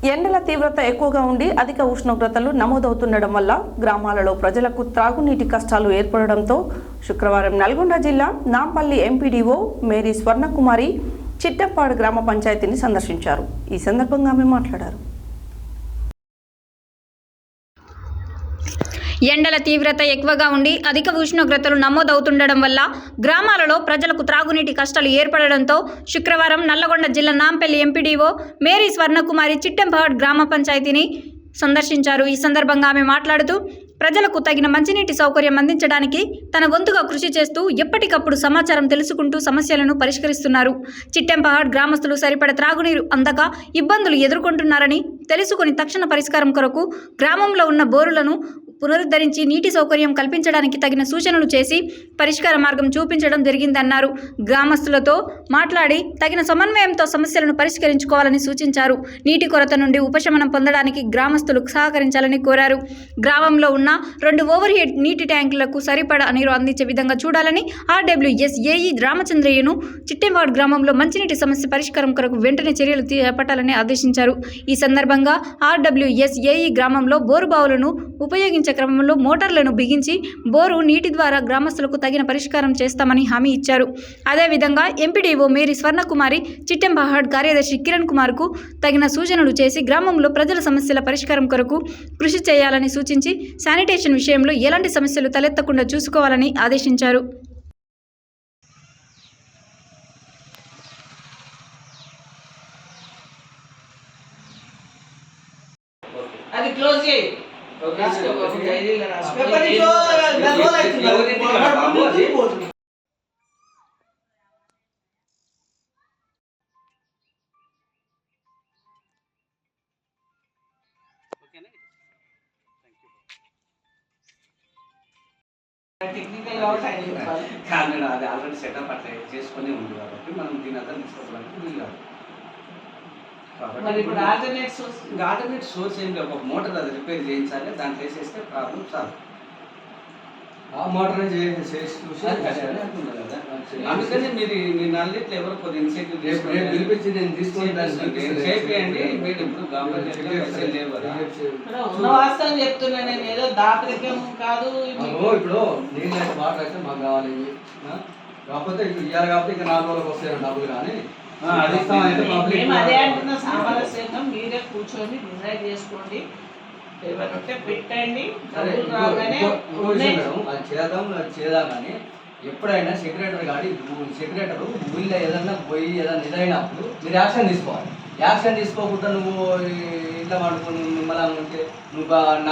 ఎండల తీవ్రత ఎక్కువగా ఉండి అధిక ఉష్ణోగ్రతలు నమోదవుతుండడం వల్ల గ్రామాలలో ప్రజలకు త్రాగునీటి కష్టాలు ఏర్పడడంతో శుక్రవారం నల్గొండ జిల్లా నాంపల్లి ఎంపీడీఓ మేరీ స్వర్ణకుమారి చిట్టంపాడు గ్రామ పంచాయతీని సందర్శించారు. ఈ సందర్భంగా ఆమె మాట్లాడారు. ఎండల తీవ్రత ఎక్కువగా ఉండి అధిక ఉష్ణోగ్రతలు నమోదవుతుండడం వల్ల గ్రామాలలో ప్రజలకు త్రాగునీటి కష్టాలు ఏర్పడడంతో శుక్రవారం నల్లగొండ జిల్లా నాంపల్లి ఎంపీడీఓ మేరీ స్వర్ణకుమారి చిట్టంపాడు గ్రామ పంచాయతీని సందర్శించారు. ఈ సందర్భంగా ఆమె మాట్లాడుతూ ప్రజలకు తగిన మంచినీటి సౌకర్యం అందించడానికి తన వంతుగా కృషి చేస్తూ ఎప్పటికప్పుడు సమాచారం తెలుసుకుంటూ సమస్యలను పరిష్కరిస్తున్నారు. చిట్టంపాడు గ్రామస్తులు సరిపడ త్రాగునీరు అందక ఇబ్బందులు ఎదుర్కొంటున్నారని తెలుసుకుని తక్షణ పరిష్కారం కొరకు గ్రామంలో ఉన్న బోరులను పునరుద్ధరించి నీటి సౌకర్యం కల్పించడానికి తగిన సూచనలు చేసి పరిష్కార మార్గం చూపించడం జరిగిందన్నారు. గ్రామస్తులతో మాట్లాడి తగిన సమన్వయంతో సమస్యలను పరిష్కరించుకోవాలని సూచించారు. నీటి కొరత నుండి ఉపశమనం పొందడానికి గ్రామస్తులు సహకరించాలని కోరారు. గ్రామంలో ఉన్న 2 ఓవర్ హెడ్ నీటి ట్యాంకులకు సరిపడా నీరు అందించే విధంగా చూడాలని RWSAE రామచంద్రయ్యను చిట్టంపాడు గ్రామంలో మంచినీటి సమస్య పరిష్కారం కొరకు వెంటనే చర్యలు చేపట్టాలని ఆదేశించారు. ఈ సందర్భంగా RWSAE గ్రామంలో బోరు బావులను ఉపయోగించే క్రమంలో మోటార్లను బిగించి బోరు నీటి ద్వారా గ్రామస్తులకు తగిన పరిష్కారం చేస్తామని హామీ ఇచ్చారు. అదేవిధంగా ఎంపీడీఓ మేరీ స్వర్ణకుమారి చిట్టంపాడు కార్యదర్శి కిరణ్ కుమార్కు తగిన సూచనలు చేసి గ్రామంలో ప్రజల సమస్యల పరిష్కారం కొరకు కృషి చేయాలని సూచించి శానిటేషన్ విషయంలో ఎలాంటి సమస్యలు తలెత్తకుండా చూసుకోవాలని ఆదేశించారు. అది క్లోజ్ చేయి. టెక్నికల్ కాదు, అది ఆల్రెడీ సెటప్ అట్లా చేసుకుని ఉంది కాబట్టి మనం దీని అంతా తీసుకోవడానికి వీలు కాబట్టి ఇప్పుడు ఆల్టర్నేట్ సోర్స్ ఏం లేదు. ఒక మోటార్ అది రిపేర్ చేయించాలి, దాంట్లో వేసేస్తే ప్రాబ్లం సాల్వ్. ఆ మోటార్ చేసి అంటున్నారు కదా, అందుకని మీరు మీ నల్లిట్లు ఎవరు కొద్దిగా ఇన్సెక్యూర్ పిలిపించి నేను చేయండి. మీరు ఇప్పుడు వాస్తవం చెప్తున్నా, నేను ఏదో దాపరికం కాదు. ఇప్పుడు నీళ్ళు వాటర్ అయితే మాకు కావాలి, కాకపోతే ఇవ్వాలి కాబట్టి ఇంకా 4 రోజులకు వస్తాయి డబ్బులు. కానీ అదే అంటున్నా, సామరస్యంగా మీరే కూర్చొని డిసైడ్ చేసుకోండి, ఏమైనా ఉంటే పెట్టండి. చేద్దాం కానీ ఎప్పుడైనా సెక్రటరీ ఊళ్ళో ఏదన్నా పోయి ఏదైనా ఇదైనప్పుడు మీరు యాక్షన్ తీసుకోవాలి. యాక్షన్ తీసుకోకుండా నువ్వు ఇంట్లో పడుకుని మిమ్మల్ని నువ్వు 4